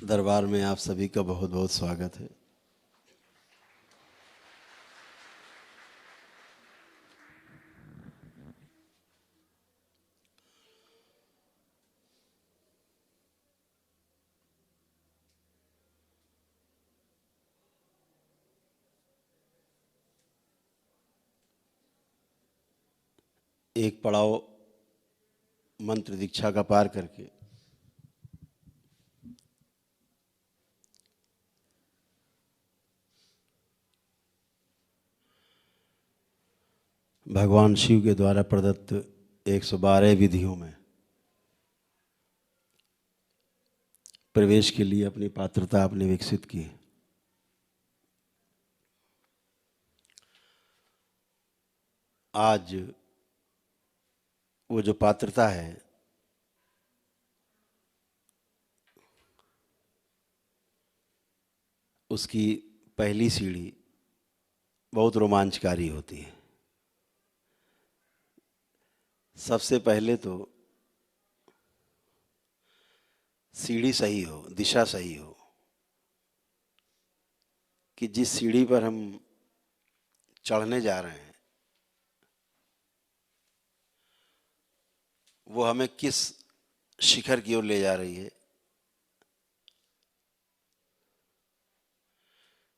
दरबार में आप सभी का बहुत बहुत स्वागत है। एक पड़ाव मंत्र दीक्षा का पार करके भगवान शिव के द्वारा प्रदत्त 112 विधियों में प्रवेश के लिए अपनी पात्रता आपने विकसित की। आज वो जो पात्रता है उसकी पहली सीढ़ी बहुत रोमांचकारी होती है। सबसे पहले तो सीढ़ी सही हो, दिशा सही हो कि जिस सीढ़ी पर हम चढ़ने जा रहे हैं वो हमें किस शिखर की ओर ले जा रही है।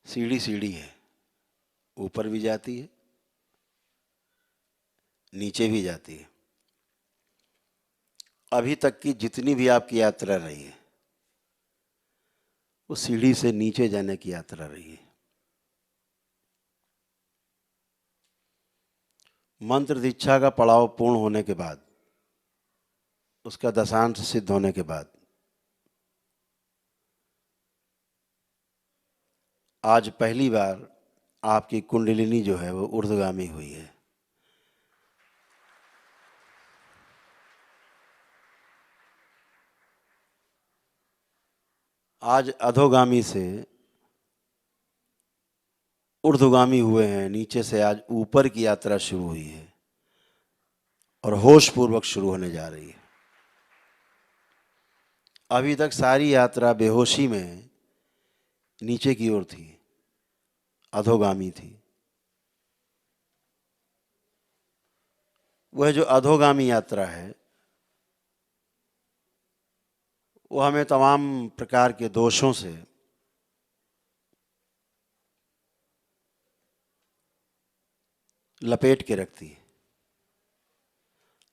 सीढ़ी सीढ़ी है, ऊपर भी जाती है, नीचे भी जाती है। अभी तक की जितनी भी आपकी यात्रा रही है वो सीढ़ी से नीचे जाने की यात्रा रही है। मंत्र दीक्षा का पड़ाव पूर्ण होने के बाद, उसका दशांश सिद्ध होने के बाद आज पहली बार आपकी कुंडलिनी जो है वो ऊर्ध्वगामी हुई है। आज अधोगामी से ऊर्ध्वगामी हुए हैं, नीचे से आज ऊपर की यात्रा शुरू हुई है और होश पूर्वक शुरू होने जा रही है। अभी तक सारी यात्रा बेहोशी में नीचे की ओर थी, अधोगामी थी। वह जो अधोगामी यात्रा है वो हमें तमाम प्रकार के दोषों से लपेट के रखती है।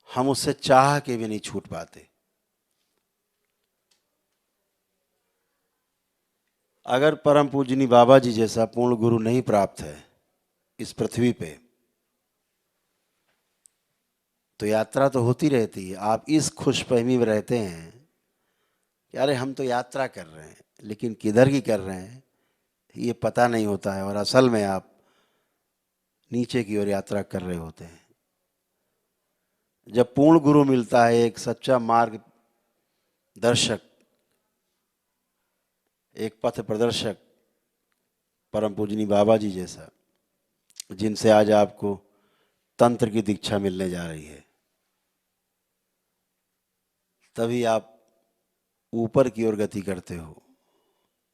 हम उससे चाह के भी नहीं छूट पाते। अगर परम पूजनी बाबा जी जैसा पूर्ण गुरु नहीं प्राप्त है इस पृथ्वी पे तो यात्रा तो होती रहती है। आप इस खुशफहमी में रहते हैं कि अरे हम तो यात्रा कर रहे हैं, लेकिन किधर की कर रहे हैं ये पता नहीं होता है और असल में आप नीचे की ओर यात्रा कर रहे होते हैं। जब पूर्ण गुरु मिलता है, एक सच्चा मार्ग दर्शक, एक पथ प्रदर्शक, परम पूजनी बाबा जी जैसा, जिनसे आज आपको तंत्र की दीक्षा मिलने जा रही है, तभी आप ऊपर की ओर गति करते हो,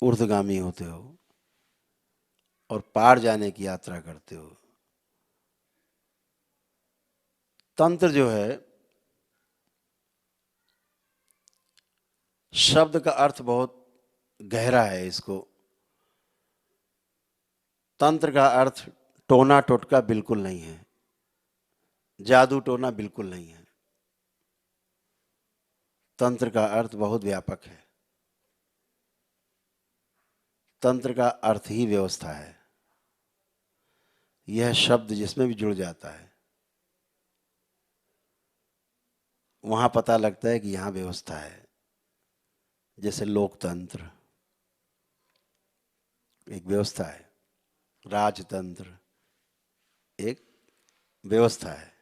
ऊर्ध्वगामी होते हो और पार जाने की यात्रा करते हो। तंत्र जो है, शब्द का अर्थ बहुत गहरा है। इसको तंत्र का अर्थ टोना टोटका बिल्कुल नहीं है, जादू टोना बिल्कुल नहीं है। तंत्र का अर्थ बहुत व्यापक है। तंत्र का अर्थ ही व्यवस्था है। यह शब्द जिसमें भी जुड़ जाता है वहां पता लगता है कि यहां व्यवस्था है। जैसे लोकतंत्र एक व्यवस्था है, राजतंत्र एक व्यवस्था है,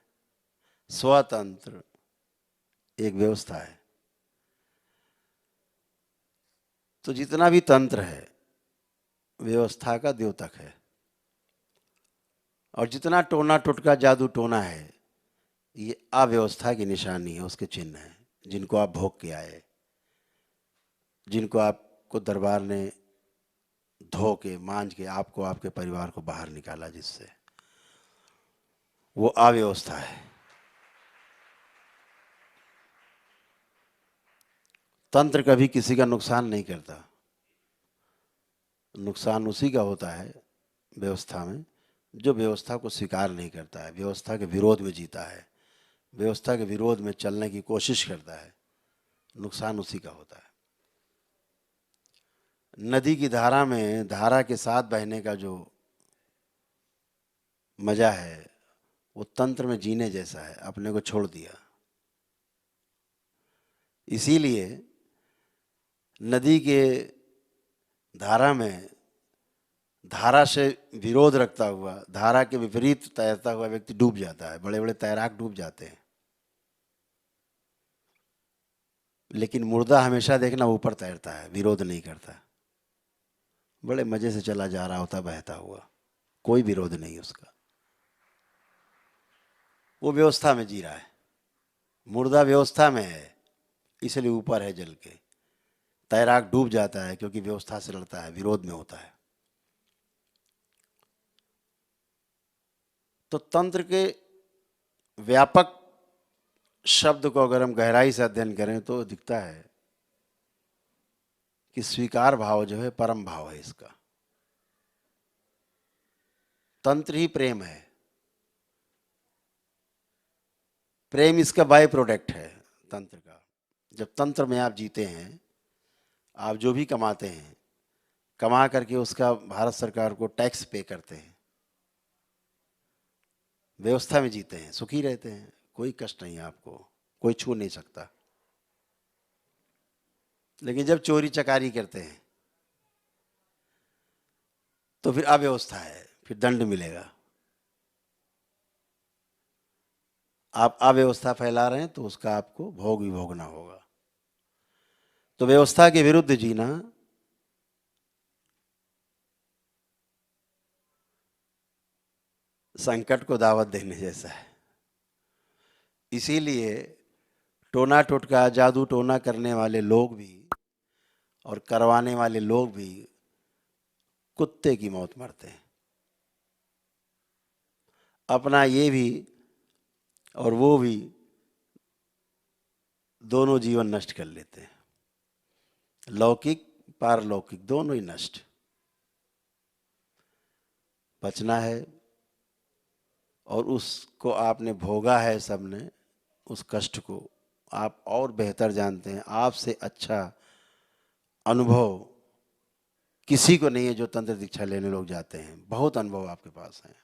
स्वतंत्र एक व्यवस्था है। तो जितना भी तंत्र है व्यवस्था का द्योतक है, और जितना टोना टोटका जादू टोना है ये अव्यवस्था की निशानी है, उसके चिन्ह है, जिनको आप भोग के आए, जिनको आप आपको दरबार ने धो के मांझ के आपको आपके परिवार को बाहर निकाला, जिससे वो अव्यवस्था है। तंत्र कभी किसी का नुकसान नहीं करता। नुकसान उसी का होता है व्यवस्था में जो व्यवस्था को स्वीकार नहीं करता है, व्यवस्था के विरोध में जीता है, व्यवस्था के विरोध में चलने की कोशिश करता है। नुकसान उसी का होता है। नदी की धारा में धारा के साथ बहने का जो मजा है वो तंत्र में जीने जैसा है, अपने को छोड़ दिया। इसीलिए नदी के धारा में धारा से विरोध रखता हुआ, धारा के विपरीत तैरता हुआ व्यक्ति डूब जाता है। बड़े बड़े तैराक डूब जाते हैं, लेकिन मुर्दा हमेशा देखना ऊपर तैरता है, विरोध नहीं करता। बड़े मजे से चला जा रहा होता बहता हुआ, कोई विरोध नहीं उसका। वो व्यवस्था में जी रहा है। मुर्दा व्यवस्था में है, इसलिए ऊपर है जल के। तैराक डूब जाता है क्योंकि व्यवस्था से लड़ता है, विरोध में होता है। तो तंत्र के व्यापक शब्द को अगर हम गहराई से अध्ययन करें तो दिखता है कि स्वीकार भाव जो है परम भाव है इसका। तंत्र ही प्रेम है। प्रेम इसका बाय प्रोडक्ट है तंत्र का। जब तंत्र में आप जीते हैं, आप जो भी कमाते हैं, कमा करके उसका भारत सरकार को टैक्स पे करते हैं, व्यवस्था में जीते हैं, सुखी रहते हैं, कोई कष्ट नहीं है आपको, कोई छू नहीं सकता। लेकिन जब चोरी चकारी करते हैं तो फिर अव्यवस्था है, फिर दंड मिलेगा। आप अव्यवस्था फैला रहे हैं तो उसका आपको भोग भी भोगना होगा। तो व्यवस्था के विरुद्ध जीना संकट को दावत देने जैसा है। इसीलिए टोना टोटका जादू टोना करने वाले लोग भी और करवाने वाले लोग भी कुत्ते की मौत मरते हैं। अपना ये भी और वो भी दोनों जीवन नष्ट कर लेते हैं, लौकिक पारलौकिक दोनों ही नष्ट। बचना है, और उसको आपने भोगा है सबने, उस कष्ट को आप और बेहतर जानते हैं। आपसे अच्छा अनुभव किसी को नहीं है जो तंत्र दीक्षा लेने लोग जाते हैं। बहुत अनुभव आपके पास है।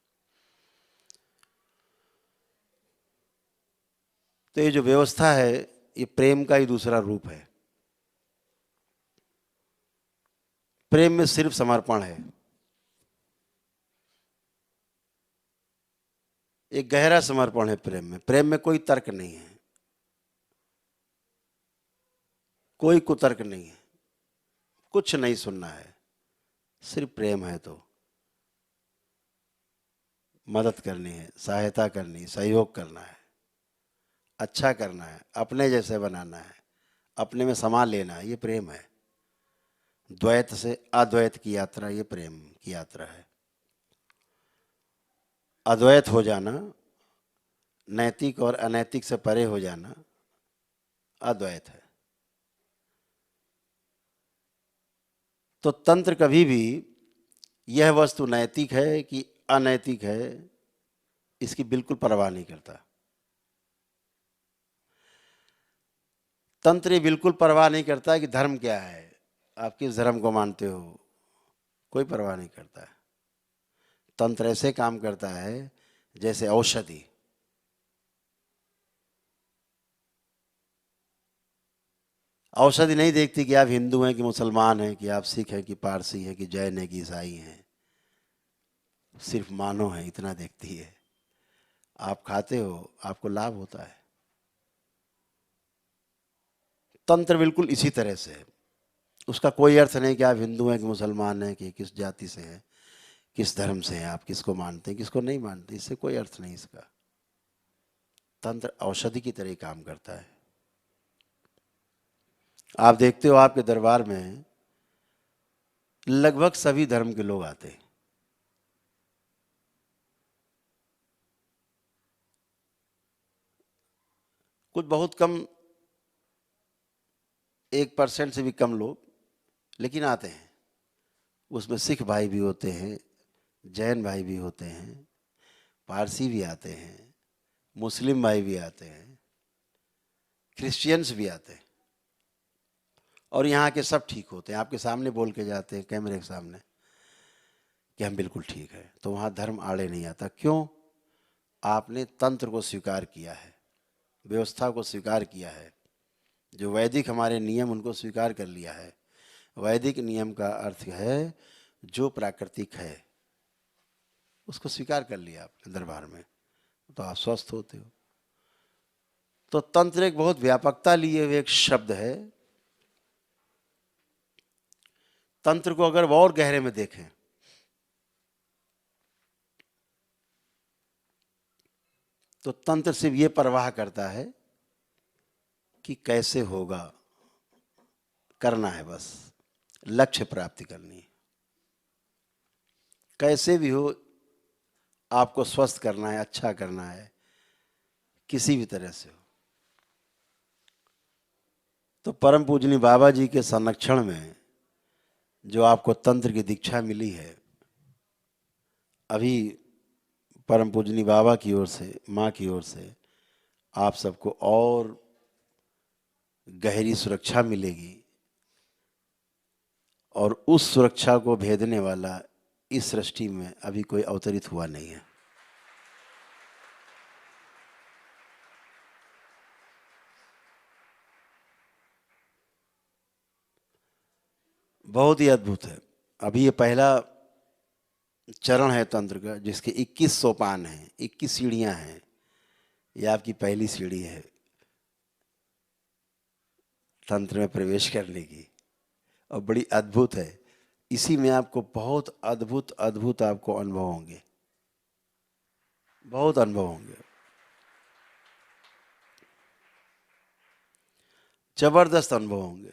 तो ये जो व्यवस्था है ये प्रेम का ही दूसरा रूप है। प्रेम में सिर्फ समर्पण है, एक गहरा समर्पण है प्रेम में। प्रेम में कोई तर्क नहीं है, कोई कुतर्क नहीं है, कुछ नहीं सुनना है। सिर्फ प्रेम है तो मदद करनी है, सहायता करनी, सहयोग करना है, अच्छा करना है, अपने जैसे बनाना है, अपने में समा लेना है। ये प्रेम है। द्वैत से अद्वैत की यात्रा ये प्रेम की यात्रा है। अद्वैत हो जाना, नैतिक और अनैतिक से परे हो जाना अद्वैत है। तो तंत्र कभी भी यह वस्तु नैतिक है कि अनैतिक है इसकी बिल्कुल परवाह नहीं करता। तंत्र ये बिल्कुल परवाह नहीं करता कि धर्म क्या है, आप किस धर्म को मानते हो, कोई परवाह नहीं करता है। तंत्र ऐसे काम करता है जैसे औषधि। औषधि नहीं देखती कि आप हिंदू हैं कि मुसलमान हैं, कि आप सिख हैं कि पारसी हैं, कि जैन हैं कि ईसाई हैं। सिर्फ मानो है इतना देखती है। आप खाते हो, आपको लाभ होता है। तंत्र बिल्कुल इसी तरह से है। उसका कोई अर्थ नहीं कि आप हिंदू हैं कि मुसलमान हैं, कि किस जाति से हैं, किस धर्म से हैं, आप किसको मानते हैं किसको नहीं मानते, इससे कोई अर्थ नहीं इसका। तंत्र औषधि की तरह काम करता है। आप देखते हो आपके दरबार में लगभग सभी धर्म के लोग आते हैं। कुछ बहुत कम, 1% से भी कम लोग, लेकिन आते हैं। उसमें सिख भाई भी होते हैं, जैन भाई भी होते हैं, पारसी भी आते हैं, मुस्लिम भाई भी आते हैं, क्रिश्चियंस भी आते हैं। और यहाँ के सब ठीक होते हैं, आपके सामने बोल के जाते हैं कैमरे के सामने कि हम बिल्कुल ठीक है। तो वहाँ धर्म आड़े नहीं आता। क्यों? आपने तंत्र को स्वीकार किया है, व्यवस्था को स्वीकार किया है, जो वैदिक हमारे नियम उनको स्वीकार कर लिया है। वैदिक नियम का अर्थ है जो प्राकृतिक है उसको स्वीकार कर लिया आपने दरबार में, तो आप स्वस्थ होते हो। तो तंत्र एक बहुत व्यापकता लिए हुए एक शब्द है। तंत्र को अगर और गहरे में देखें तो तंत्र सिर्फ ये परवाह करता है कि कैसे होगा, करना है, बस लक्ष्य प्राप्ति करनी है। कैसे भी हो आपको स्वस्थ करना है, अच्छा करना है, किसी भी तरह से हो। तो परम पूजनीय बाबा जी के संरक्षण में जो आपको तंत्र की दीक्षा मिली है, अभी परम पूजनीय बाबा की ओर से, माँ की ओर से आप सबको और गहरी सुरक्षा मिलेगी। और उस सुरक्षा को भेदने वाला इस सृष्टि में अभी कोई अवतरित हुआ नहीं है। बहुत ही अद्भुत है। अभी ये पहला चरण है तंत्र का, जिसके 21 सोपान हैं, 21 सीढ़ियां हैं। ये आपकी पहली सीढ़ी है तंत्र में प्रवेश करने की, और बड़ी अद्भुत है। इसी में आपको बहुत अद्भुत अद्भुत आपको अनुभव होंगे, बहुत अनुभव होंगे, जबरदस्त अनुभव होंगे।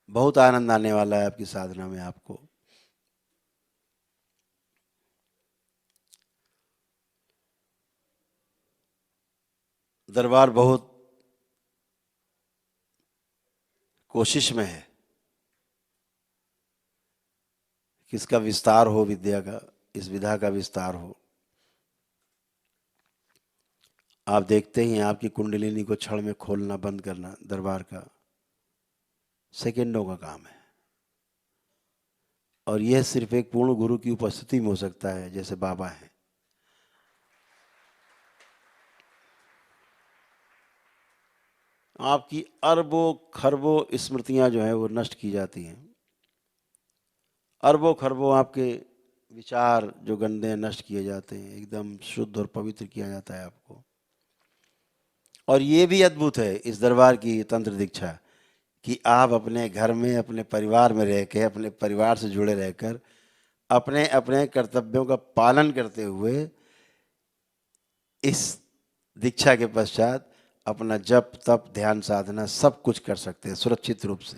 बहुत आनंद आने वाला है आपकी साधना में आपको। दरबार बहुत कोशिश में है कि इसका विस्तार हो, विद्या का, इस विधा का विस्तार हो। आप देखते ही हैं आपकी कुंडलिनी को क्षण में खोलना बंद करना दरबार का सेकंडों का काम है। और यह सिर्फ एक पूर्ण गुरु की उपस्थिति में हो सकता है, जैसे बाबा हैं। आपकी अरबों खरबों स्मृतियां जो हैं वो नष्ट की जाती हैं। अरबों खरबों आपके विचार जो गंदे नष्ट किए जाते हैं, एकदम शुद्ध और पवित्र किया जाता है आपको। और ये भी अद्भुत है इस दरबार की तंत्र दीक्षा कि आप अपने घर में, अपने परिवार में रह के, अपने परिवार से जुड़े रहकर, अपने अपने कर्तव्यों का पालन करते हुए इस दीक्षा के पश्चात अपना जप तप ध्यान साधना सब कुछ कर सकते हैं सुरक्षित रूप से।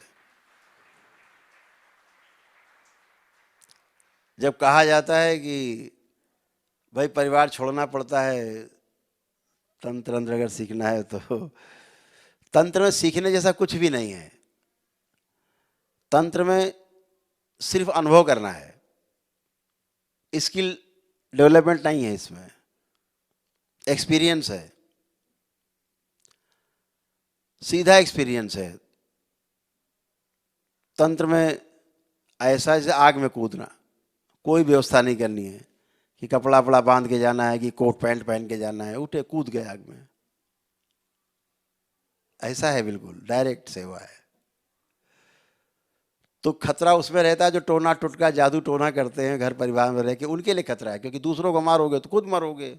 जब कहा जाता है कि भाई परिवार छोड़ना पड़ता है तंत्र अंत्र अगर सीखना है, तो तंत्र में सीखने जैसा कुछ भी नहीं है। तंत्र में सिर्फ अनुभव करना है, स्किल डेवलपमेंट नहीं है, इसमें एक्सपीरियंस है, सीधा एक्सपीरियंस है। तंत्र में ऐसा जैसे आग में कूदना, कोई व्यवस्था नहीं करनी है कि कपड़ा वपड़ा बांध के जाना है कि कोट पैंट पहन के जाना है, उठे कूद गए आग में। ऐसा है, बिल्कुल डायरेक्ट सेवा है। तो खतरा उसमें रहता है जो टोना टुटका जादू टोना करते हैं घर परिवार में रह के, उनके लिए खतरा है, क्योंकि दूसरों को मारोगे तो खुद मरोगे।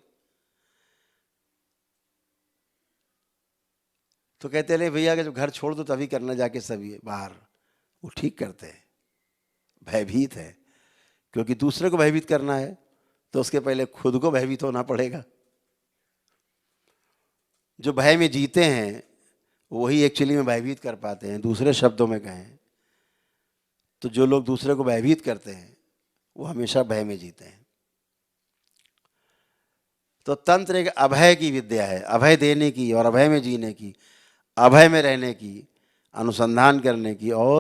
तो कहते ले भैया कि जब घर छोड़ दो तभी करना जाके सभी बाहर, वो ठीक करते हैं। भयभीत है, क्योंकि दूसरे को भयभीत करना है तो उसके पहले खुद को भयभीत होना पड़ेगा। जो भय में जीते हैं वही एक्चुअली में भयभीत कर पाते हैं। दूसरे शब्दों में कहें तो जो लोग दूसरे को भयभीत करते हैं वो हमेशा भय में जीते हैं। तो तंत्र एक अभय की विद्या है, अभय देने की और अभय में जीने की, अभय में रहने की, अनुसंधान करने की। और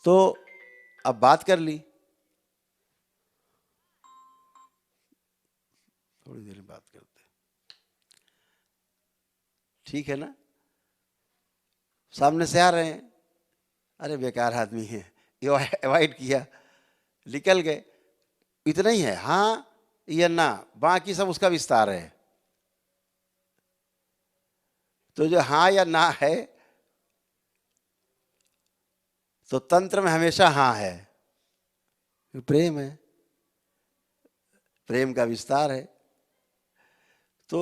तो अब बात कर ली, थोड़ी देर में बात करते हैं, ठीक है ना? सामने से आ रहे हैं, अरे बेकार आदमी है, ये अवॉइड किया, निकल गए, इतना ही है, हाँ या ना, बाकी सब उसका विस्तार है। तो जो हाँ या ना है, तो तंत्र में हमेशा हाँ है, प्रेम है, प्रेम का विस्तार है। तो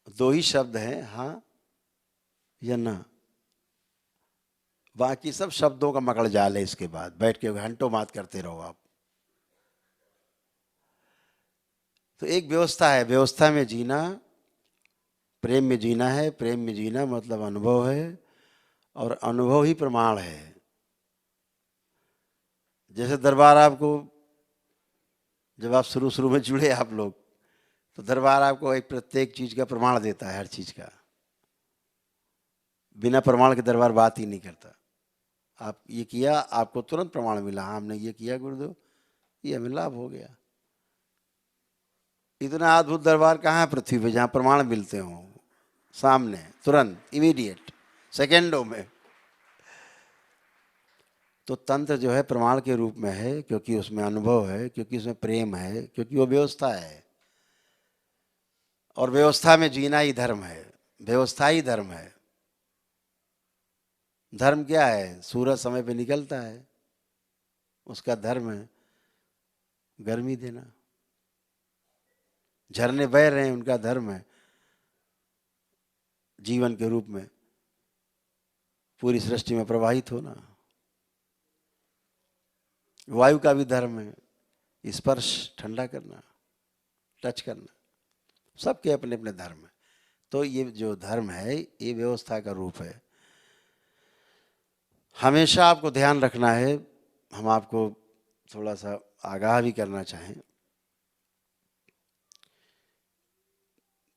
दो ही शब्द हैं, हाँ या ना, बाकी सब शब्दों का मकड़ जाल है। इसके बाद बैठ के घंटों बात करते रहो आप। तो एक व्यवस्था है, व्यवस्था में जीना, प्रेम में जीना है। प्रेम में जीना मतलब अनुभव है, और अनुभव ही प्रमाण है। जैसे दरबार आपको, जब आप शुरू शुरू में जुड़े आप लोग, तो दरबार आपको एक प्रत्येक चीज का प्रमाण देता है, हर चीज का। बिना प्रमाण के दरबार बात ही नहीं करता। आप ये किया, आपको तुरंत प्रमाण मिला, हाँ हमने ये किया गुरुदेव, ये हमें लाभ हो गया। इतना अद्भुत दरबार कहाँ है पृथ्वी पे जहाँ प्रमाण मिलते हों सामने, तुरंत, इमीडिएट, सेकेंडों में। तो तंत्र जो है प्रमाण के रूप में है, क्योंकि उसमें अनुभव है, क्योंकि उसमें प्रेम है, क्योंकि वो व्यवस्था है। और व्यवस्था में जीना ही धर्म है, व्यवस्था ही धर्म है। धर्म क्या है? सूरज समय पे निकलता है, उसका धर्म है गर्मी देना। झरने बह रहे हैं, उनका धर्म है जीवन के रूप में पूरी सृष्टि में प्रवाहित होना। वायु का भी धर्म है स्पर्श, ठंडा करना, टच करना, सबके अपने अपने धर्म है। तो ये जो धर्म है ये व्यवस्था का रूप है। हमेशा आपको ध्यान रखना है, हम आपको थोड़ा सा आगाह भी करना चाहें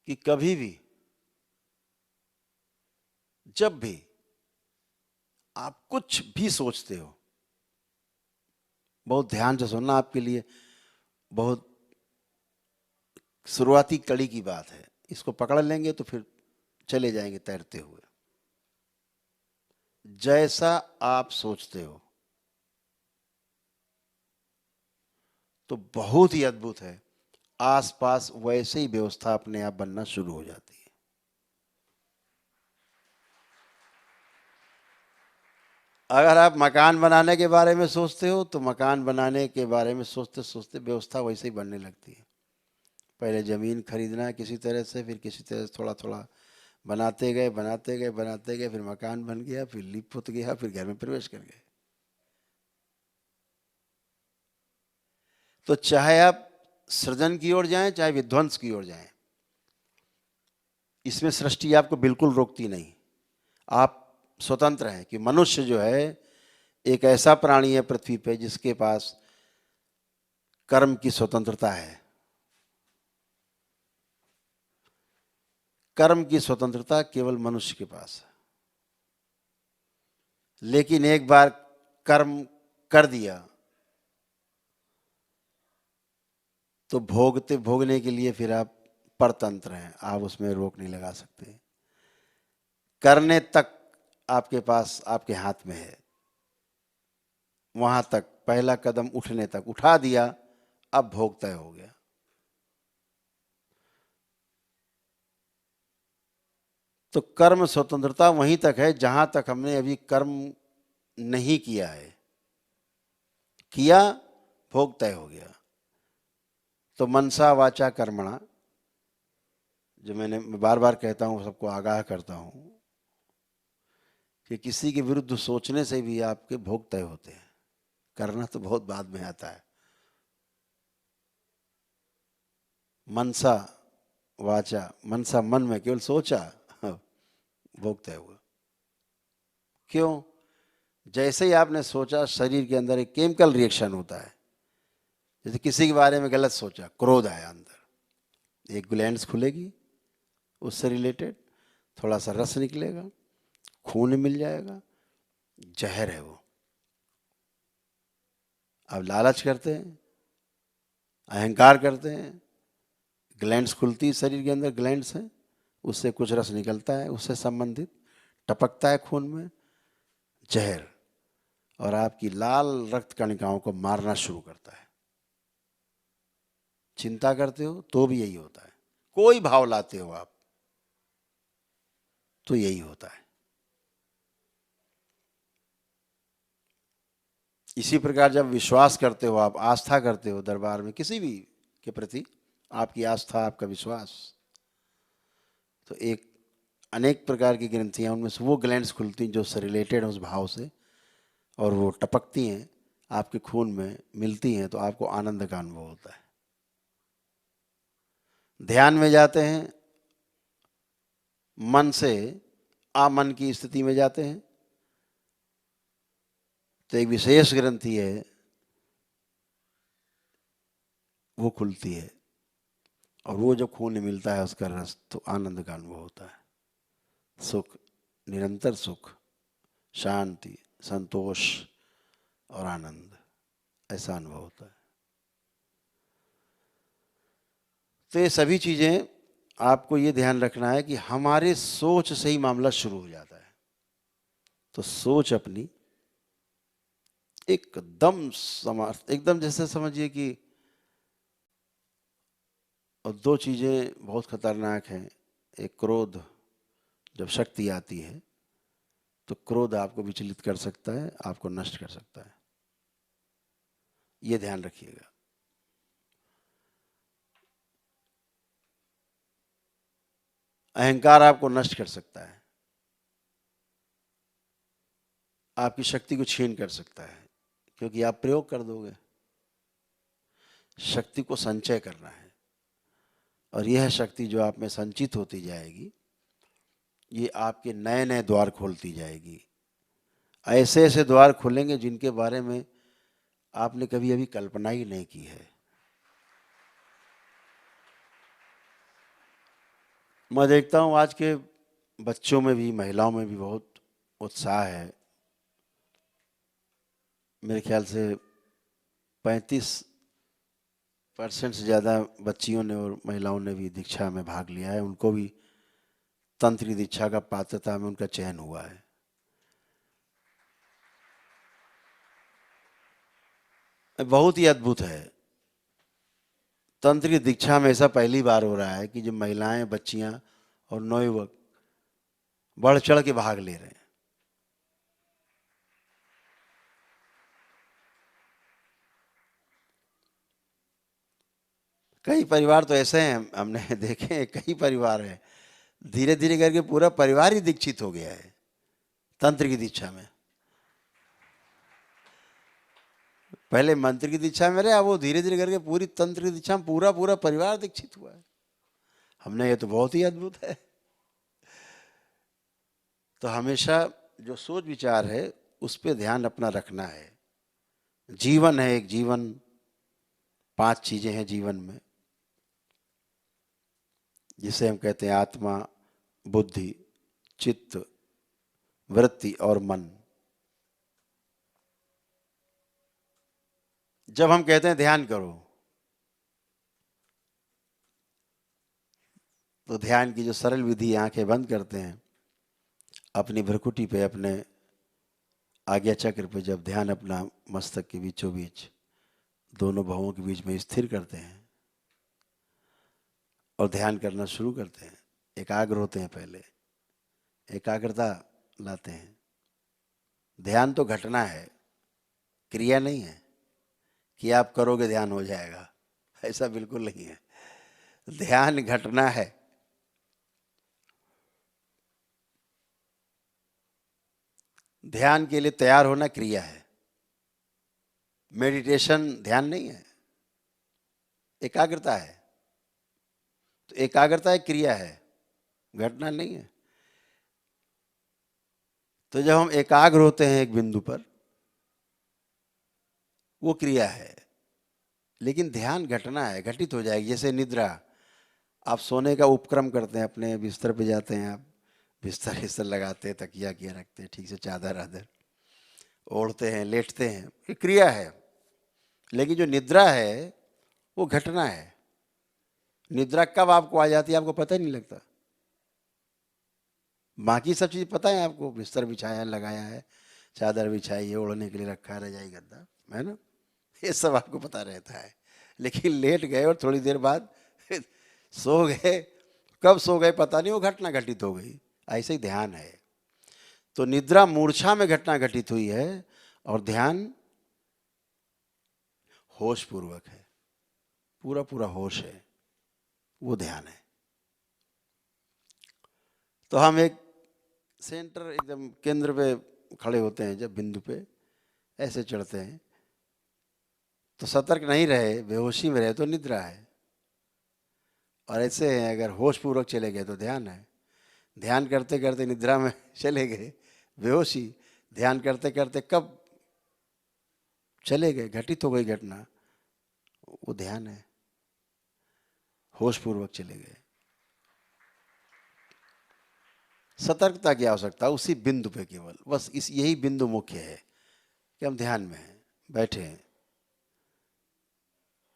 कि कभी भी, जब भी आप कुछ भी सोचते हो, बहुत ध्यान से सुनना, आपके लिए बहुत शुरुआती कड़ी की बात है। इसको पकड़ लेंगे तो फिर चले जाएंगे तैरते हुए। जैसा आप सोचते हो तो बहुत ही अद्भुत है, आसपास वैसे ही व्यवस्था अपने आप बनना शुरू हो जाती है। अगर आप मकान बनाने के बारे में सोचते हो तो मकान बनाने के बारे में सोचते सोचते व्यवस्था वैसे ही बनने लगती है। पहले ज़मीन खरीदना किसी तरह से, फिर किसी तरह से थोड़ा थोड़ा बनाते गए, बनाते गए, बनाते गए, फिर मकान बन गया, फिर लिप पुत गया, फिर घर में प्रवेश कर गए। तो चाहे आप सृजन की ओर जाएं, चाहे विध्वंस की ओर जाएं, इसमें सृष्टि आपको बिल्कुल रोकती नहीं। आप स्वतंत्र हैं। कि मनुष्य जो है एक ऐसा प्राणी है पृथ्वी पे जिसके पास कर्म की स्वतंत्रता है। कर्म की स्वतंत्रता केवल मनुष्य के पास है। लेकिन एक बार कर्म कर दिया तो भोगते भोगने के लिए फिर आप परतंत्र हैं, आप उसमें रोक नहीं लगा सकते। करने तक आपके पास, आपके हाथ में है, वहां तक, पहला कदम उठने तक, उठा दिया अब भोग तय हो गया। तो कर्म स्वतंत्रता वहीं तक है जहां तक हमने अभी कर्म नहीं किया है। किया, भोग तय हो गया। तो मनसा वाचा कर्मणा, जो मैं बार बार कहता हूं, सबको आगाह करता हूं कि किसी के विरुद्ध सोचने से भी आपके भोग तय होते हैं। करना तो बहुत बाद में आता है। मनसा वाचा, मनसा मन में केवल सोचा, भोग तय हुआ। क्यों? जैसे ही आपने सोचा, शरीर के अंदर एक केमिकल रिएक्शन होता है। जैसे किसी के बारे में गलत सोचा, क्रोध आया अंदर, एक ग्लैंड्स खुलेगी, उससे रिलेटेड थोड़ा सा रस निकलेगा, खून मिल जाएगा, जहर है वो। अब लालच करते हैं, अहंकार करते हैं, ग्लैंड्स खुलती है, शरीर के अंदर ग्लैंड्स हैं, उससे कुछ रस निकलता है, उससे संबंधित टपकता है खून में, जहर, और आपकी लाल रक्त कणिकाओं को मारना शुरू करता है। चिंता करते हो तो भी यही होता है, कोई भाव लाते हो आप तो यही होता है। इसी प्रकार जब विश्वास करते हो आप, आस्था करते हो दरबार में किसी भी के प्रति, आपकी आस्था, आपका विश्वास, तो एक अनेक प्रकार की ग्रंथियां, उनमें से वो ग्लैंड्स खुलती हैं जो उससे रिलेटेड है उस भाव से, और वो टपकती हैं आपके खून में, मिलती हैं, तो आपको आनंद का अनुभव होता है। ध्यान में जाते हैं, मन से आमन की स्थिति में जाते हैं, तो एक विशेष ग्रंथि है वो खुलती है, और वो जब खून में मिलता है उसका रस, तो आनंद का अनुभव होता है। सुख, निरंतर सुख, शांति, संतोष और आनंद, ऐसा अनुभव होता है। तो ये सभी चीजें आपको ये ध्यान रखना है कि हमारे सोच से ही मामला शुरू हो जाता है। तो सोच अपनी एकदम एकदम जैसे समझिए कि, और दो चीजें बहुत खतरनाक हैं। एक क्रोध, जब शक्ति आती है तो क्रोध आपको विचलित कर सकता है, आपको नष्ट कर सकता है, ये ध्यान रखिएगा। अहंकार आपको नष्ट कर सकता है, आपकी शक्ति को छीन कर सकता है, क्योंकि आप प्रयोग कर दोगे। शक्ति को संचय करना है, और यह शक्ति जो आप में संचित होती जाएगी, ये आपके नए नए द्वार खोलती जाएगी। ऐसे ऐसे द्वार खुलेंगे जिनके बारे में आपने कभी अभी कल्पना ही नहीं की है। मैं देखता हूँ आज के बच्चों में भी, महिलाओं में भी बहुत उत्साह है। मेरे ख्याल से 35% से ज़्यादा बच्चियों ने और महिलाओं ने भी दीक्षा में भाग लिया है। उनको भी तंत्र की दीक्षा का पात्रता में उनका चयन हुआ है। बहुत ही अद्भुत है। तंत्र की दीक्षा में ऐसा पहली बार हो रहा है कि जो महिलाएं, बच्चियां और नवयुवक बढ़ चढ़ के भाग ले रहे हैं। कई परिवार तो ऐसे हैं, हमने देखे हैं, कई परिवार हैं, धीरे धीरे करके पूरा परिवार ही दीक्षित हो गया है तंत्र की दीक्षा में। पहले मंत्र की दीक्षा में रहे, अब वो धीरे धीरे करके पूरी तंत्र की दीक्षा में पूरा पूरा परिवार दीक्षित हुआ है। हमने, ये तो बहुत ही अद्भुत है। तो हमेशा जो सोच विचार है उस पर ध्यान अपना रखना है। जीवन है एक, जीवन 5 चीजें हैं जीवन में, जिसे हम कहते हैं आत्मा, बुद्धि, चित्त, वृत्ति और मन। जब हम कहते हैं ध्यान करो, तो ध्यान की जो सरल विधि, आंखें बंद करते हैं, अपनी भ्रुकुटी पे, अपने आज्ञा चक्र पे जब ध्यान अपना मस्तक के बीचों बीच, दोनों भवों के बीच में स्थिर करते हैं और ध्यान करना शुरू करते हैं, एकाग्र होते हैं, पहले एकाग्रता लाते हैं। ध्यान तो घटना है, क्रिया नहीं है कि आप करोगे ध्यान हो जाएगा, ऐसा बिल्कुल नहीं है। ध्यान घटना है। ध्यान के लिए तैयार होना क्रिया है। मेडिटेशन ध्यान नहीं है, एकाग्रता है। तो एकाग्रता एक क्रिया है, घटना नहीं है। तो जब हम एकाग्र होते हैं एक बिंदु पर, वो क्रिया है, लेकिन ध्यान घटना है, घटित हो जाएगी। जैसे निद्रा, आप सोने का उपक्रम करते हैं, अपने बिस्तर पे जाते हैं, आप बिस्तर इस्तर लगाते हैं, तकिया किया रखते हैं, ठीक से चादर आदर ओढ़ते हैं, लेटते हैं, ये क्रिया है। लेकिन जो निद्रा है वो घटना है। निद्रा कब आपको आ जाती है आपको पता ही नहीं लगता। बाकी सब चीज़ पता है आपको, बिस्तर बिछाया लगाया है, चादर बिछाई है, ओढ़ने के लिए रखा है, रजाई गद्दा, है ना, ये सब आपको पता रहता है। लेकिन लेट गए और थोड़ी देर बाद सो गए, कब सो गए पता नहीं, वो घटना घटित हो गई। ऐसे ही ध्यान है। तो निद्रा मूर्छा में घटना घटित हुई है, और ध्यान होश पूर्वक है, पूरा पूरा होश है, वो ध्यान है। तो हम एक सेंटर, एकदम केंद्र पे खड़े होते हैं, जब बिंदु पे ऐसे चढ़ते हैं, तो सतर्क नहीं रहे, बेहोशी में रहे तो निद्रा है, और ऐसे हैं अगर होश पूर्वक चले गए तो ध्यान है। ध्यान करते करते निद्रा में चले गए, बेहोशी, ध्यान करते करते कब चले गए, घटित हो गई घटना, वो ध्यान है, होश पूर्वक चले गए। सतर्कता की आवश्यकता उसी बिंदु पे केवल, बस इस यही बिंदु मुख्य है कि हम ध्यान में हैं, बैठे हैं।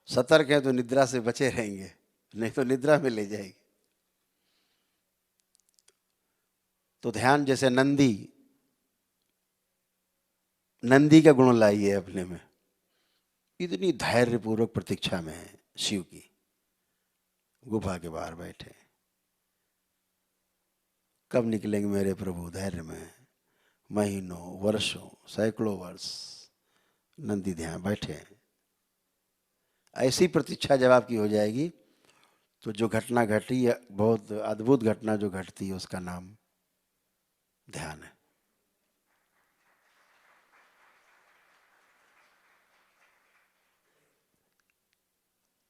सतर्क है तो निद्रा से बचे रहेंगे, नहीं तो निद्रा में ले जाएगी। तो ध्यान जैसे नंदी, नंदी का गुण लाइए अपने में, इतनी धैर्यपूर्वक प्रतीक्षा में है शिव की, गुफा के बाहर बैठे, कब निकलेंगे मेरे प्रभु, धैर्य में, महीनों वर्षों सैकड़ों वर्ष नंदी ध्यान बैठे हैं। ऐसी प्रतीक्षा जब आपकी हो जाएगी, तो जो घटना घटी, बहुत अद्भुत घटना जो घटती है, उसका नाम ध्यान है।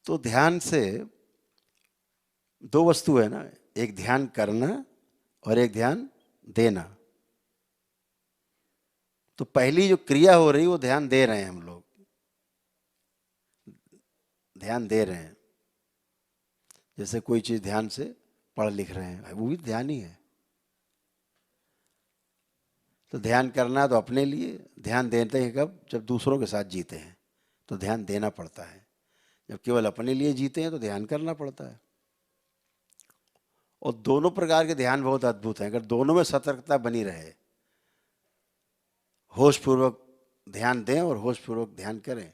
तो ध्यान से दो वस्तु है ना, एक ध्यान करना और एक ध्यान देना। तो पहली जो क्रिया हो रही है वो ध्यान दे रहे हैं हम लोग, ध्यान दे रहे हैं। जैसे कोई चीज ध्यान से पढ़ लिख रहे हैं, वो भी ध्यान ही है। तो ध्यान करना तो अपने लिए, ध्यान देते हैं कब, जब दूसरों के साथ जीते हैं तो ध्यान देना पड़ता है। जब केवल अपने लिए जीते हैं तो ध्यान करना पड़ता है। और दोनों प्रकार के ध्यान बहुत अद्भुत हैं, अगर दोनों में सतर्कता बनी रहे, होश पूर्वक ध्यान दें और होश पूर्वक ध्यान करें,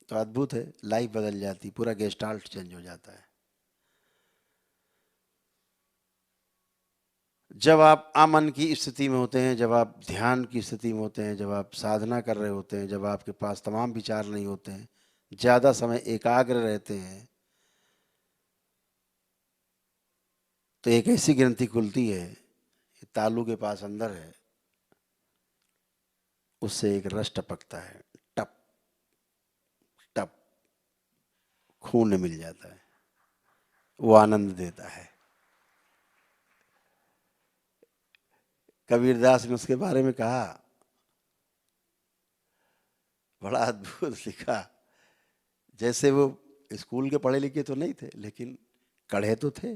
तो अद्भुत है, लाइफ बदल जाती, पूरा गेस्टाल्ट चेंज हो जाता है। जब आप अमन की स्थिति में होते हैं, जब आप ध्यान की स्थिति में होते हैं, जब आप साधना कर रहे होते हैं, जब आपके पास तमाम विचार नहीं होते हैं, ज़्यादा समय एकाग्र रहते हैं, तो एक ऐसी ग्रंथि खुलती है, तालू के पास अंदर है, उससे एक रस टपकता है, टप टप, खून मिल जाता है, वो आनंद देता है। कबीरदास ने उसके बारे में कहा, बड़ा अद्भुत लिखा, जैसे वो स्कूल के पढ़े लिखे तो नहीं थे, लेकिन कढ़े तो थे।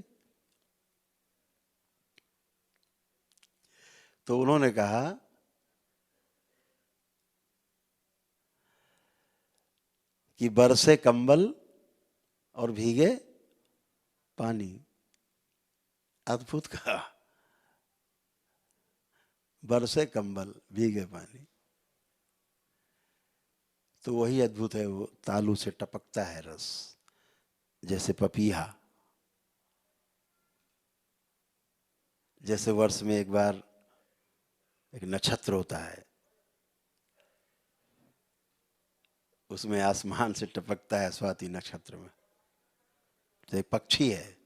तो उन्होंने कहा कि बरसे कंबल और भीगे पानी। अद्भुत कहा, बरसे कंबल भीगे पानी। तो वही अद्भुत है, वो तालू से टपकता है रस, जैसे पपीहा। जैसे वर्ष में एक बार एक नक्षत्र होता है, उसमें आसमान से टपकता है स्वाति नक्षत्र में, तो एक पक्षी है,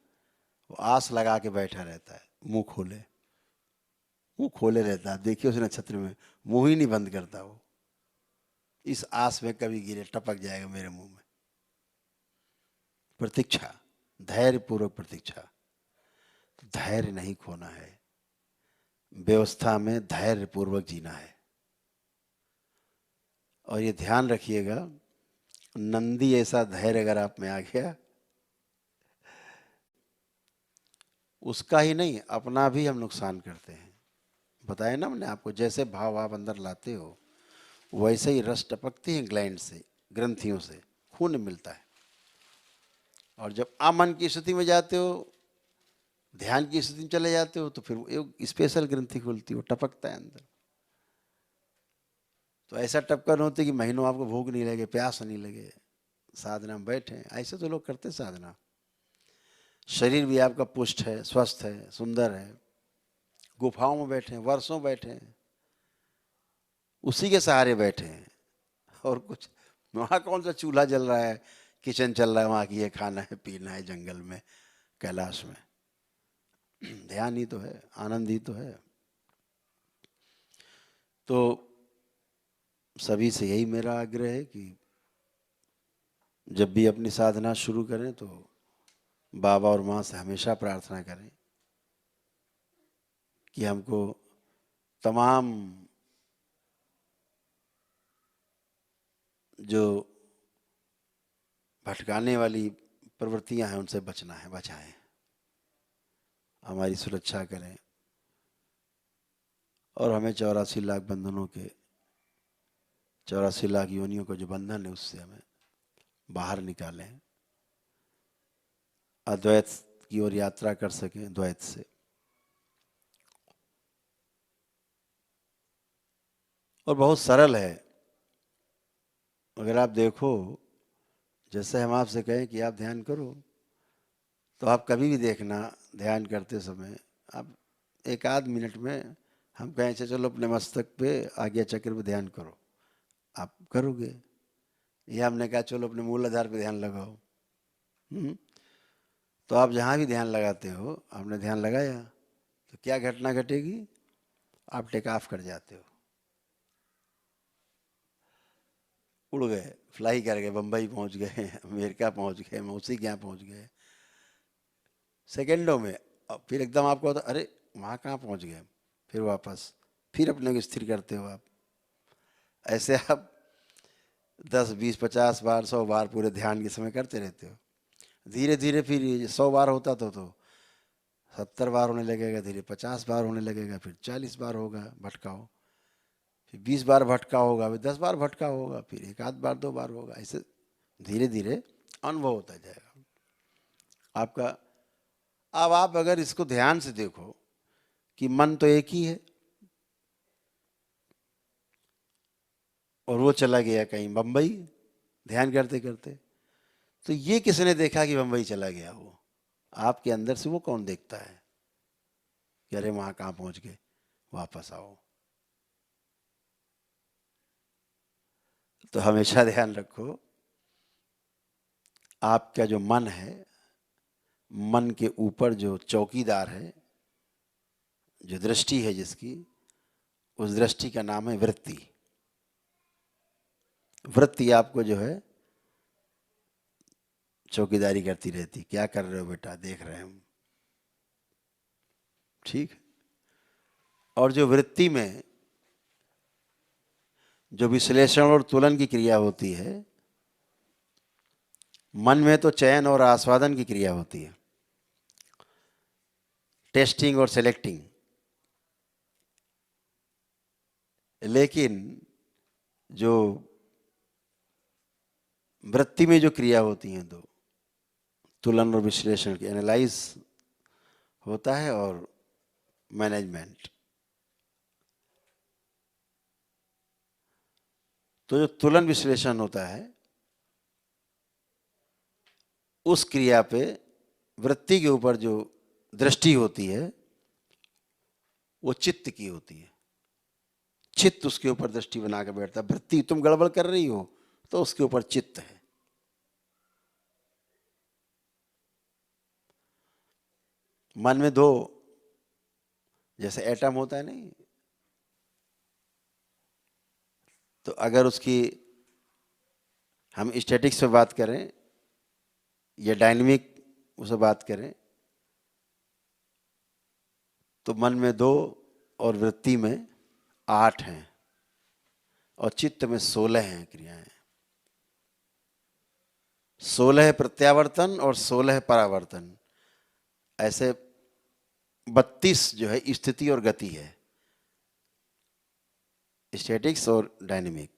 वो आस लगा के बैठा रहता है, मुंह खोले रहता है, देखिए उस नक्षत्र में मुंह ही नहीं बंद करता वो, इस आस में कभी गिरे टपक जाएगा मेरे मुंह में। प्रतीक्षा, धैर्य पूर्वक प्रतीक्षा। तो धैर्य नहीं खोना है, व्यवस्था में धैर्य पूर्वक जीना है। और ये ध्यान रखिएगा, नंदी ऐसा धैर्य अगर आप में आ गया, उसका ही नहीं अपना भी हम नुकसान करते हैं। बताया ना मैंने आपको, जैसे भाव आप अंदर लाते हो वैसे ही रस टपकती है ग्लैंड से, ग्रंथियों से खून मिलता है। और जब अमन की स्थिति में जाते हो, ध्यान की स्थिति में चले जाते हो, तो फिर एक स्पेशल ग्रंथि खुलती है, टपकता है अंदर। तो ऐसा टपकन होती कि महीनों आपको भूख नहीं लगे, प्यास नहीं लगे, साधना में बैठे। ऐसे तो लोग करते साधना। शरीर भी आपका पुष्ट है, स्वस्थ है, सुंदर है, गुफाओं में बैठे हैं, वर्षों बैठे हैं, उसी के सहारे बैठे हैं। और कुछ वहाँ कौन सा चूल्हा जल रहा है, किचन चल रहा है वहाँ की, ये खाना है पीना है जंगल में कैलाश में। ध्यान ही तो है, आनंद ही तो है। तो सभी से यही मेरा आग्रह है कि जब भी अपनी साधना शुरू करें तो बाबा और माँ से हमेशा प्रार्थना करें कि हमको तमाम जो भटकाने वाली प्रवृत्तियां हैं उनसे बचना है, बचाएं, हमारी सुरक्षा करें और हमें 84 लाख बंधनों के, 84 लाख योनियों का जो बंधन है उससे हमें बाहर निकालें, अद्वैत की ओर यात्रा कर सकें द्वैत से। और बहुत सरल है। अगर आप देखो, जैसे हम आपसे कहें कि आप ध्यान करो, तो आप कभी भी देखना ध्यान करते समय आप एक आध मिनट में हम कहें चलो अपने मस्तक पे आज्ञा चक्र पे ध्यान करो, आप करोगे। या हमने कहा चलो अपने मूलाधार पे ध्यान लगाओ, तो आप जहाँ भी ध्यान लगाते हो, आपने ध्यान लगाया तो क्या घटना घटेगी, आप टेक ऑफ कर जाते हो, उड़ गए, फ्लाई कर गए, बम्बई पहुँच गए, अमेरिका पहुँच गए, मौसी के यहाँ पहुँच गए सेकेंडों में। और फिर एकदम आपको होता अरे वहाँ कहाँ पहुँच गए, फिर वापस फिर अपने को स्थिर करते हो आप। ऐसे आप 10, 20, 50 बार, 100 बार पूरे ध्यान के समय करते रहते हो। धीरे धीरे फिर 100 बार होता तो 70 बार होने लगेगा, धीरे 50 बार होने लगेगा, फिर 40 बार होगा भटकाओ, फिर 20 बार भटका होगा, फिर 10 बार भटका होगा, फिर एक आध बार 2 बार होगा। ऐसे धीरे धीरे अनुभव होता जाएगा आपका। अब आप अगर इसको ध्यान से देखो कि मन तो एक ही है और वो चला गया कहीं बम्बई ध्यान करते करते, तो ये किसने देखा कि बम्बई चला गया? वो आपके अंदर से वो कौन देखता है कि अरे वहां कहाँ पहुंच गए, वापस आओ। तो हमेशा ध्यान रखो, आपका जो मन है, मन के ऊपर जो चौकीदार है, जो दृष्टि है जिसकी, उस दृष्टि का नाम है वृत्ति। वृत्ति आपको जो है चौकीदारी करती रहती, क्या कर रहे हो बेटा, देख रहे हैं हम, ठीक। और जो वृत्ति में जो विश्लेषण और तुलन की क्रिया होती है, मन में तो चयन और आस्वादन की क्रिया होती है, टेस्टिंग और सेलेक्टिंग। लेकिन जो वृत्ति में जो क्रिया होती हैं, दो तुलन और विश्लेषण की, एनालाइज होता है और मैनेजमेंट। तो जो तुलन विश्लेषण होता है, उस क्रिया पे वृत्ति के ऊपर जो दृष्टि होती है वो चित्त की होती है। चित्त उसके ऊपर दृष्टि बना के बैठता है। वृत्ति तुम गड़बड़ कर रही हो तो उसके ऊपर चित्त है। मन में दो, जैसे एटम होता है नहीं, तो अगर उसकी हम स्टैटिक्स पे बात करें या डायनेमिक उसे बात करें, तो मन में दो और वृत्ति में 8 हैं और चित्त में 16 हैं क्रियाएं। 16 है प्रत्यावर्तन और 16 है परावर्तन। ऐसे 32 जो है स्थिति और गति है, स्टैटिक्स और डायनेमिक।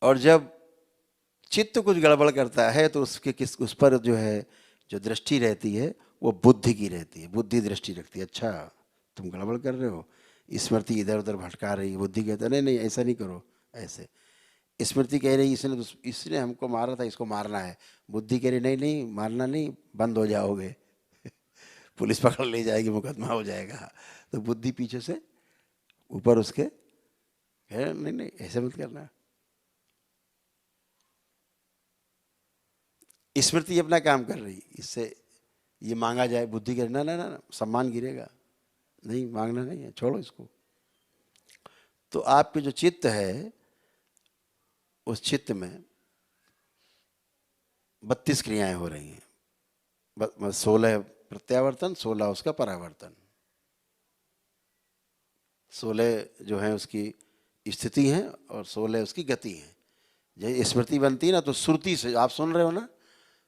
और जब चित्त कुछ गड़बड़ करता है तो उस पर जो है जो दृष्टि रहती है वो बुद्धि की रहती है, बुद्धि दृष्टि रखती है। अच्छा तुम गड़बड़ कर रहे हो, स्मृति इधर उधर भटका रही है, बुद्धि कहता है नहीं नहीं ऐसा नहीं करो, ऐसे। स्मृति कह रही इसने हमको मारा था, इसको मारना है। बुद्धि कह रही नहीं नहीं मारना नहीं, बंद हो जाओगे पुलिस पकड़ ले जाएगी, मुकदमा हो जाएगा। तो बुद्धि पीछे से ऊपर उसके कह नहीं नहीं ऐसे मत करना। स्मृति अपना काम कर रही, इससे ये मांगा जाए, बुद्धि कह ना ना ना सम्मान गिरेगा, नहीं मांगना नहीं है, छोड़ो इसको। तो आपके जो चित्त है उस चित्त में 32 क्रियाएं हो रही हैं। 16 प्रत्यावर्तन, 16 उसका परावर्तन। 16 जो है उसकी स्थिति है और 16 उसकी गति है। जब स्मृति बनती है ना तो श्रुति से आप सुन रहे हो ना,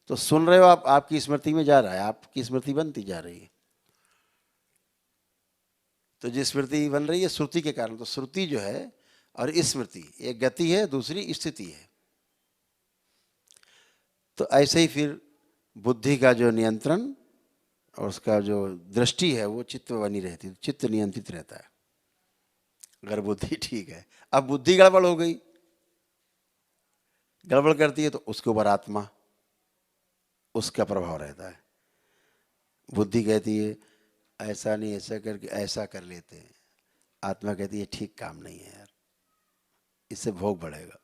तो सुन रहे हो आप, आपकी स्मृति में जा रहा है, आपकी स्मृति बनती जा रही है। तो जो स्मृति बन रही है श्रुति के कारण, तो श्रुति जो है और स्मृति एक गति है, दूसरी स्थिति है। तो ऐसे ही फिर बुद्धि का जो नियंत्रण और उसका जो दृष्टि है वो चित्त में बनी रहती है, चित्त नियंत्रित रहता है अगर बुद्धि ठीक है। अब बुद्धि गड़बड़ हो गई, गड़बड़ करती है तो उसके ऊपर आत्मा, उसका प्रभाव रहता है। बुद्धि कहती है ऐसा नहीं, ऐसा करके ऐसा कर लेते हैं। आत्मा कहती है ठीक काम नहीं है यार, इससे भोग बढ़ेगा।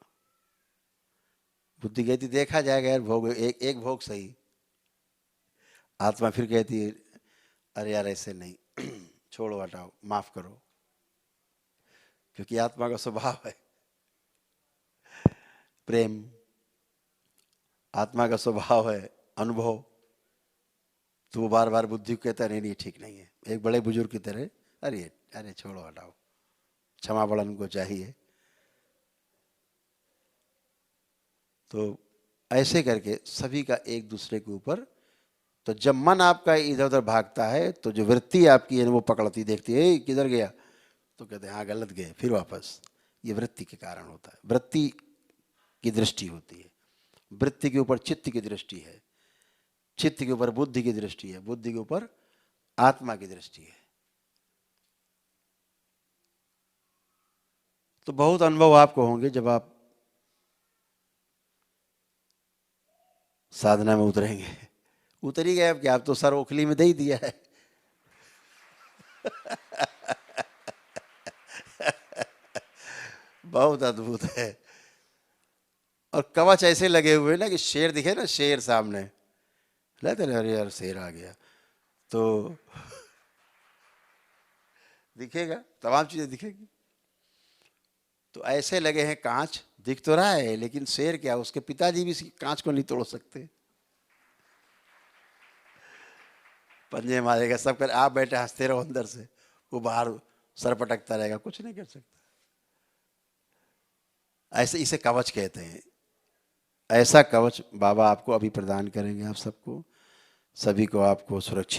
बुद्धि कहती देखा जाएगा यार, भोग एक भोग सही। आत्मा फिर कहती है अरे यार ऐसे नहीं छोड़ो हटाओ माफ करो, क्योंकि आत्मा का स्वभाव है प्रेम, आत्मा का स्वभाव है अनुभव। तो वो बार बार बुद्धि को कहता है नहीं नहीं ठीक नहीं है, एक बड़े बुजुर्ग की तरह अरे अरे छोड़ो हटाओ, क्षमा बड़ा उनको चाहिए। तो ऐसे करके सभी का एक दूसरे के ऊपर। तो जब मन आपका इधर उधर भागता है तो जो वृत्ति आपकी है वो पकड़ती, देखती है किधर गया, तो कहते हैं हाँ गलत गए, फिर वापस। ये वृत्ति के कारण होता है, वृत्ति की दृष्टि होती है। वृत्ति के ऊपर चित्त की दृष्टि है, चित्त के ऊपर बुद्धि की दृष्टि है, बुद्धि के ऊपर आत्मा की दृष्टि है। तो बहुत अनुभव आपको होंगे जब आप साधना में उतरेंगे। उतर ही गए अब क्या, आप तो सर ओखली में दे ही दिया है बहुत अद्भुत है। और कवच ऐसे लगे हुए ना कि शेर दिखे ना, शेर सामने लेते अरे यार शेर आ गया तो दिखेगा, तमाम चीजें दिखेगी। तो ऐसे लगे हैं कांच, दिख तो रहा है लेकिन शेर क्या, उसके पिताजी भी कांच को नहीं तोड़ सकते, पंजे मारेगा सब कर, आप बैठे हंसते रहो अंदर से, वो बाहर सर पटकता रहेगा, कुछ नहीं कर सकता। ऐसे इसे कवच कहते हैं। ऐसा कवच बाबा आपको अभी प्रदान करेंगे, आप सबको, सभी को आपको सुरक्षित